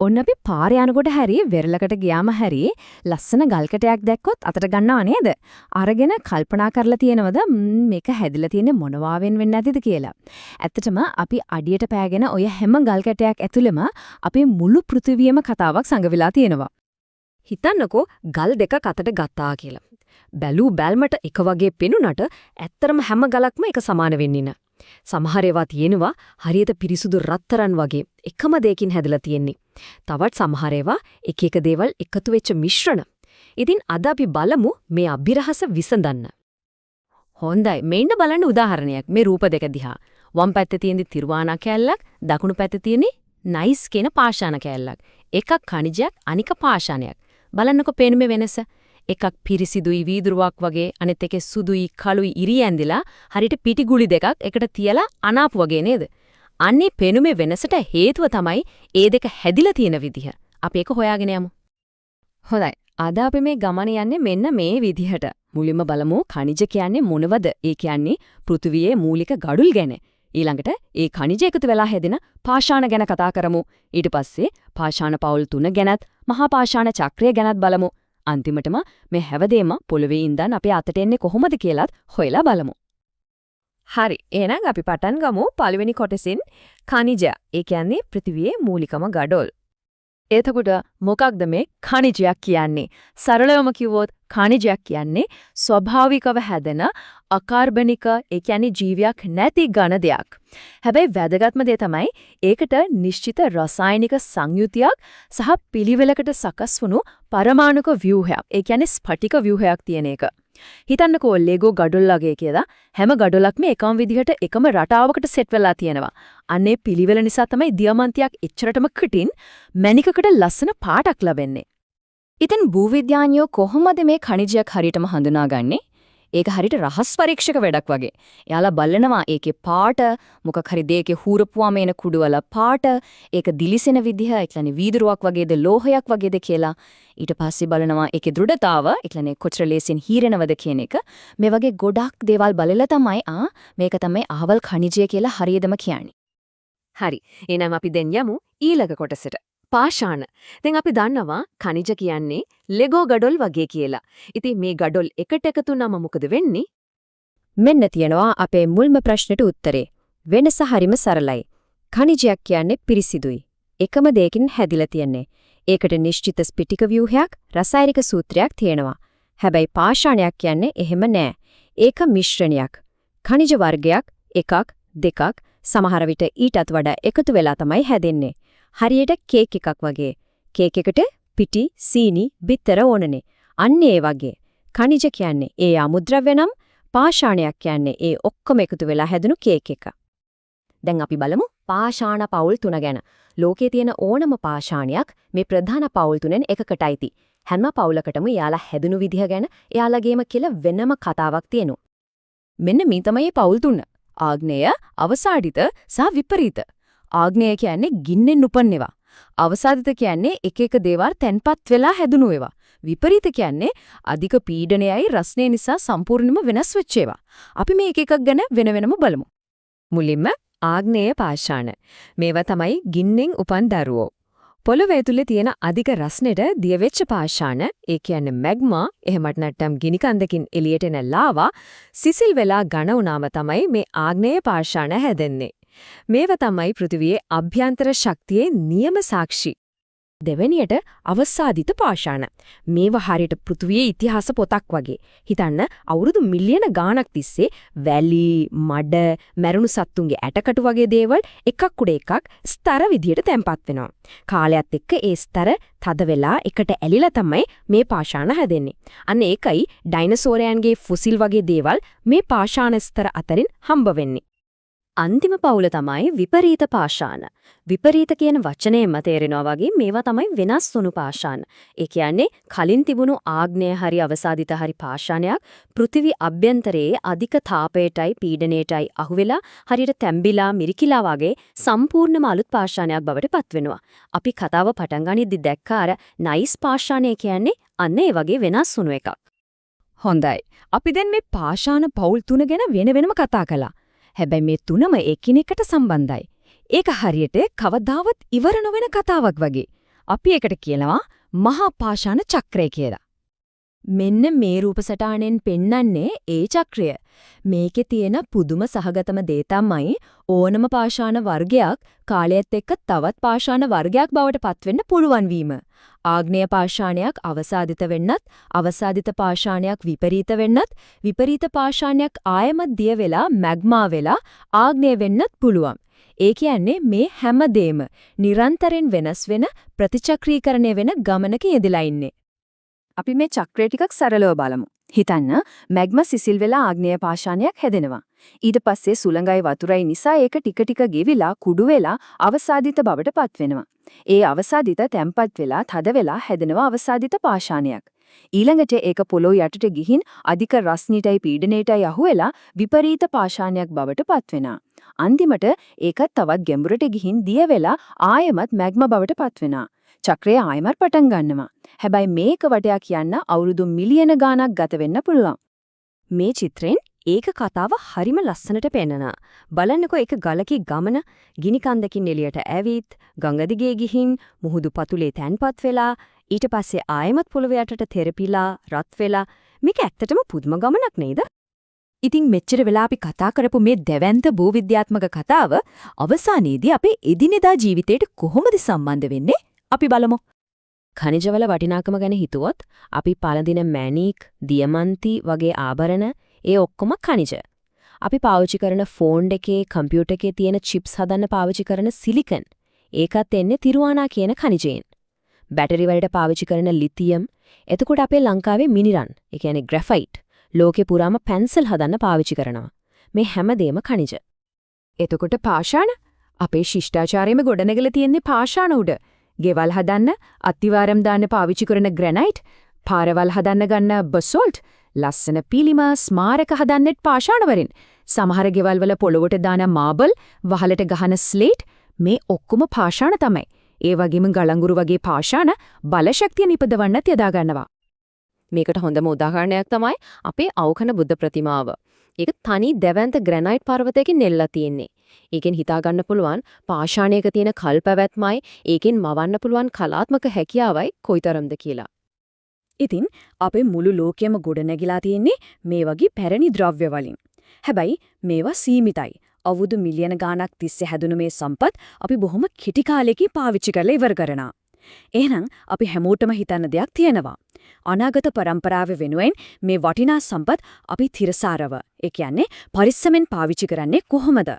ඔන්න අපි පාරේ යනකොට හැරි වෙරළකට ගියාම හැරි ලස්සන ගල් කැටයක් දැක්කොත් අතට ගන්නව නේද? අරගෙන කල්පනා කරලා තියෙනවද මේක හැදිලා තියෙන්නේ මොනවාවෙන් වෙන්නේ නැතිද කියලා. ඇත්තටම අපි අඩියට පෑගෙන ඔය හැම ගල් කැටයක් ඇතුළෙම අපේ මුළු පෘථිවියම කතාවක් සංගවිලා තියෙනවා. හිතන්නකෝ ගල් දෙකක් අතට ගත්තා කියලා. බැලූ බැල්මට එක වගේ පෙනුනට ඇත්තරම හැම ගලක්ම එක සමාන වෙන්නේ නැහැ. සමහර ඒවා තියෙනවා හරියට පිරිසුදු රත්තරන් වගේ එකම දෙයකින් හැදලා තියෙන්නේ. තවත් සමහර ඒවා එක එක දේවල් එකතු වෙච්ච මිශ්‍රණ. ඉතින් අද අපි බලමු මේ අභිරහස විසඳන්න. හොඳයි මෙන්න බලන්න උදාහරණයක් මේ රූප දෙක දිහා. වම් පැත්තේ තියෙන තිරුවානා කැල්ලක් දකුණු පැත්තේ තියෙන නයිස් කියන පාෂාණ කැල්ලක්. එකක් ඛනිජයක් අනික පාෂාණයක්. බලන්නකෝ පේන්නේ වෙනස. එකක් පිරිසිදුයි වීදුරුවක් වගේ අනෙත් එකේ සුදුයි කළුයි ඉරි ඇඳිලා හරියට පිටිගුලි දෙකක් එකට තියලා අනාපු වගේ නේද? අන්නේ පෙනුමේ වෙනසට හේතුව තමයි ඒ දෙක හැදිලා තියෙන විදිහ. අපි ඒක හොයාගෙන යමු. හොඳයි. අද අපි මේ ගමන යන්නේ මෙන්න මේ විදිහට. මුලින්ම බලමු ඛනිජ කියන්නේ මොනවද? ඒ කියන්නේ පෘථිවියේ මූලික ගඩොල් ගැන. ඊළඟට ඒ ඛනිජ එකතු වෙලා හැදෙන පාෂාණ ගැන කතා කරමු. ඊට පස්සේ පාෂාණ පවුල් 3 ගැනත් මහා පාෂාණ චක්‍රය ගැනත් බලමු. අන්තිමටම මේ හැවදේම පොළවේ ඉඳන් අපේ අතට එන්නේ කොහොමද කියලාත් හොයලා බලමු. හරි. එහෙනම් අපි පටන් ගමු පළවෙනි කොටසින් ඛනිජ. ඒ කියන්නේ පෘථිවියේ මූලිකම ගඩොල්. එතකොට මොකක්ද මේ ඛනිජයක් කියන්නේ? සරලවම කිව්වොත් ඛනිජයක් කියන්නේ ස්වභාවිකව හැදෙන අකාර්බනික ඒ කියන්නේ ජීවියක් නැති ඝන දෙයක්. හැබැයි වැදගත්ම දේ තමයි ඒකට නිශ්චිත රසායනික සංයුතියක් සහ පිළිවෙලකට සකස් වුණු පරමාණුක ව්‍යුහයක්. ඒ කියන්නේ ස්ෆටික ව්‍යුහයක් තියෙන එක. හිතන්නකෝ ලෙගෝ ගඩොල් වගේ කියලා හැම ගඩොලක්ම එකම විදිහට එකම රටාවකට සෙට් වෙලා තියෙනවා. අනේ පිළිවෙල නිසා තමයි දියමන්තියක් එච්චරටම කිටින් මැණිකකට ලස්සන පාටක් ලැබෙන්නේ. ඉතින් භූවිද්‍යාඥයෝ කොහොමද මේ ඛනිජයක් හරියටම හඳුනාගන්නේ? ඒක හරියට රහස් පරීක්ෂක වැඩක් වගේ. එයාලා බලනවා ඒකේ පාට, මොකක් හරි දෙයක හූරපුවාම එන කුඩුවල පාට, ඒක දිලිසෙන විදිහ, ඒ කියන්නේ වීදුරුවක් වගේද ලෝහයක් වගේද කියලා. ඊට පස්සේ බලනවා ඒකේ දෘಢතාව, ඒ කියන්නේ කොච්චර ලේසියෙන් හීරෙනවද කියන එක. මේ වගේ ගොඩක් දේවල් බලලා තමයි මේක තමයි අහවල් ඛනිජය කියලා හරියටම කියන්නේ. හරි. එහෙනම් අපි දැන් යමු ඊළඟ කොටසට. පාෂාණ. දැන් අපි දන්නවා ඛනිජ කියන්නේ ලෙගෝ ගඩොල් වගේ කියලා. ඉතින් මේ ගඩොල් එකට එකතු වුනම මොකද වෙන්නේ? මෙන්න තියෙනවා අපේ මුල්ම ප්‍රශ්නෙට උත්තරේ. වෙනස හරිම සරලයි. ඛනිජයක් කියන්නේ පිරිසිදුයි. එකම දෙයකින් හැදිලා තියන්නේ. ඒකට නිශ්චිත ස්පටික ව්‍යුහයක්, රසායනික සූත්‍රයක් තියෙනවා. හැබැයි පාෂාණයක් කියන්නේ එහෙම නෑ. ඒක මිශ්‍රණයක්. ඛනිජ වර්ගයක් එකක්, දෙකක්, සමහර විට ඊටත් වඩා එකතු වෙලා තමයි හැදෙන්නේ. හරියට කේක් එකක් වගේ. කේක් එකට පිටි, සීනි, බිත්තර ඕනනේ. අන්න ඒ වගේ. ඛනිජ කියන්නේ ඒ අමුද්‍රව්‍ය නම් පාෂාණයක් කියන්නේ ඒ ඔක්කොම එකතු වෙලා හැදුණු කේක් එක. දැන් අපි බලමු පාෂාණ පවුල් 3 ගැන. ලෝකයේ තියෙන ඕනම පාෂාණයක් මේ ප්‍රධාන පවුල් 3න් එකකටයි. හැම පවුලකටම යාලා හැදුණු විදිහ ගැන එයාලගේම කියලා වෙනම කතාවක් තියෙනවා. මෙන්න මේ තමයි පවුල් 3. ආග්නේය, අවසාදිත සහ විපරීත. ආග්නේය කියන්නේ ගින්නෙන් උපන්නේවා. අවසාදිත කියන්නේ එක එක දේවල් තැන්පත් වෙලා හැදුණු ඒවා. විපරීත කියන්නේ අධික පීඩනයයි රස්නේ නිසා සම්පූර්ණයෙන්ම වෙනස් වෙච්ච ඒවා. අපි මේ එක එකක් ගැන වෙන වෙනම බලමු. මුලින්ම ආග්නේය පාෂාණ. මේවා තමයි ගින්නෙන් උපන් දරුවෝ. පොළොවේ තුලේ තියෙන අධික රස්නෙට දිය වෙච්ච පාෂාණ, ඒ කියන්නේ මැග්මා, එහෙමත් නැත්නම් ගිනි කන්දකින් එළියට එන ලාවා සිසිල් වෙලා ඝන වුණාම තමයි මේ ආග්නේය පාෂාණ හැදෙන්නේ. මේවා තමයි පෘථිවියේ අභ්‍යන්තර ශක්තියේ නියම සාක්ෂි. දෙවෙනියට අවසාදිත පාෂාණ. මේවා හරියට පෘථිවියේ ඉතිහාස පොතක් වගේ. හිතන්න අවුරුදු මිලියන ගාණක් තිස්සේ වැලි, මඩ, මැරුණු සත්තුන්ගේ ඇටකටු වගේ දේවල් එකක් උඩ එකක් ස්තර විදියට තැම්පත් වෙනවා. කාලයත් එක්ක ඒ ස්තර තද වෙලා එකට ඇලිලා තමයි මේ පාෂාණ හැදෙන්නේ. අන්න ඒකයි ඩයිනසෝරයන්ගේ ෆොසිල් වගේ දේවල් මේ පාෂාණ ස්තර අතරින් හම්බ වෙන්නේ. අන්තිම පවුල තමයි විපරීත පාෂාණ. විපරීත කියන වචනයෙන්ම තේරෙනවා වගේ මේවා තමයි වෙනස් වුණු පාෂාණ. ඒ කියන්නේ කලින් තිබුණු ආග්නේය හරි අවසාදිත හරි පාෂාණයක් පෘථිවි අභ්‍යන්තරයේ අධික තාපයටයි පීඩනයටයි අහුවෙලා හරියට තැම්බිලා මිරිකිලා වගේ සම්පූර්ණම අලුත් පාෂාණයක් බවට පත් වෙනවා. අපි කතාව පටන් ගනිද්දි දැක්ක අර නයිස් පාෂාණය කියන්නේ අන්න ඒ වගේ වෙනස් වුණු එකක්. හොඳයි. අපි දැන් මේ පාෂාණ පවුල් 3 ගැන වෙන වෙනම කතා කළා. හැබැයි මේ තුනම එකිනෙකට සම්බන්ධයි. ඒක හරියට කවදාවත් ඉවර නොවන කතාවක් වගේ. අපි ඒකට කියනවා මහා පාෂාණ චක්‍රය කියලා. මෙන්න මේ රූපසටහනෙන් පෙන්වන්නේ ඒ චක්‍රය. මේකේ තියෙන පුදුම සහගතම දේ තමයි ඕනම පාෂාණ වර්ගයක් කාලයත් එක්ක තවත් පාෂාණ වර්ගයක් බවට පත්වෙන්න පුළුවන් වීම. ආග්නේය පාෂාණයක් අවසාදිත වෙන්නත්, අවසාදිත පාෂාණයක් විපරීත වෙන්නත්, විපරීත පාෂාණයක් ආයමත් දිය වෙලා මැග්මා වෙලා ආග්නේය වෙන්නත් පුළුවන්. ඒ කියන්නේ මේ හැමදේම නිරන්තරයෙන් වෙනස් වෙන ප්‍රතිචක්‍රීකරණය වෙන ගමනක යෙදලා ඉන්නේ. අපි මේ චක්‍රය ටිකක් සරලව බලමු. හිතන්න මැග්මා සිසිල් වෙලා ආග්නේය පාෂාණයක් හැදෙනවා. ඊට පස්සේ සුළඟයි වතුරයි නිසා ඒක ටික ටික ගෙවිලා කුඩු වෙලා අවසාදිත බවට පත් වෙනවා. ඒ අවසාදිත තැම්පත් වෙලා තද වෙලා හැදෙනවා අවසාදිත පාෂාණයක්. ඊළඟට ඒක පොළොව යටට ගිහින් අධික රස්නියටයි පීඩනයටයි අහුවෙලා විපරීත පාෂාණයක් බවට පත් වෙනවා. අන්තිමට ඒක තවත් ගැඹුරට ගිහින් දිය වෙලා ආයමත් මැග්මා බවට පත් වෙනවා. චක්‍රය ආයමත් පටන් ගන්නවා. හැබැයි මේක වටයක් යන්න අවුරුදු මිලියන ගාණක් ගත වෙන්න පුළුවන්. මේ චිත්‍රෙන් ඒක කතාව හරිම ලස්සනට පෙන්නනවා. බලන්නකෝ ඒක ගලකී ගමන, ගිනි කන්දකින් එළියට ඇවිත්, ගඟ දිගේ ගිහින්, මුහුදු පතුලේ තැන්පත් වෙලා, ඊට පස්සේ ආයමත් පොළව යටට තෙරපිලා, රත් වෙලා. මේක ඇත්තටම පුදුම ගමනක් නේද? ඉතින් මෙච්චර වෙලා අපි කතා කරපු මේ දැවැන්ත භූවිද්‍යාත්මක කතාව අවසානයේදී අපේ එදිනෙදා ජීවිතයට කොහොමද සම්බන්ධ වෙන්නේ? අපි බලමු. ඛනිජවල වටිනාකම ගැන හිතුවොත් අපි පළඳින මැණික්, දියමන්ති වගේ ආභරණ ඒ ඔක්කොම ඛනිජ. අපි පාවිච්චි කරන ෆෝන් එකේ, කම්පියුටර් එකේ තියෙන චිප්ස් හදන්න පාවිච්චි කරන සිලිකන් ඒකත් එන්නේ තිරුවානා කියන ඛනිජයෙන්. බැටරි වලට පාවිච්චි කරන ලිතියම්, එතකොට අපේ ලංකාවේ මිනිරන්, ඒ කියන්නේ ග්‍රැෆයිට්, ලෝකේ පුරාම පැන්සල් හදන්න පාවිච්චි කරනවා. මේ හැමදේම ඛනිජ. එතකොට පාෂාණ අපේ ශිෂ්ටාචාරයේම ගොඩනැගලා තියෙන්නේ පාෂාණ උඩ. ගෙවල් හදන්න අතිවාරම් දාන්න පාවිච්චි කරන ග්‍රැනයිට්, පාරවල් හදන්න ගන්න බසෝල්ට්, ලස්සන පිළිම ස්මාරක හදන්නෙත් පාෂාණ වලින්. සමහර ගෙවල් වල පොළොවට දාන මාබල්, වහලට ගහන ස්ලේට් මේ ඔක්කොම පාෂාණ තමයි. ඒ වගේම ගලංගුරු වගේ පාෂාණ බලශක්තිය නිපදවන්නත් යදා ගන්නවා. මේකට හොඳම උදාහරණයක් තමයි අපේ අවකන බුද්ධ ප්‍රතිමාව. ඒක තනි දැවැන්ත ග්‍රැනයිට් පර්වතයකින් නෙල්ලා තියෙන්නේ. ඒකෙන් හිතා ගන්න පුළුවන් පාෂාණයක තියෙන කල්පැවැත්මයි ඒකෙන් මවන්න පුළුවන් කලාත්මක හැකියාවයි කොයිතරම්ද කියලා. ඉතින් අපේ මුළු ලෝකෙම ගොඩනැගිලා තියෙන්නේ මේ වගේ පැරණි ද්‍රව්‍ය වලින්. හැබැයි මේවා සීමිතයි. අවුරුදු මිලියන ගාණක් තිස්සේ හැදුණු මේ සම්පත් අපි බොහොම කෙටි කාලයකින් පාවිච්චි කරලා ඉවර කරනවා. එහෙනම් අපි හැමෝටම හිතන්න දෙයක් තියෙනවා. අනාගත පරම්පරාව වෙනුවෙන් මේ වටිනා සම්පත් අපි තිරසාරව, ඒ කියන්නේ පරිස්සමෙන් පාවිච්චි කරන්නේ කොහොමද?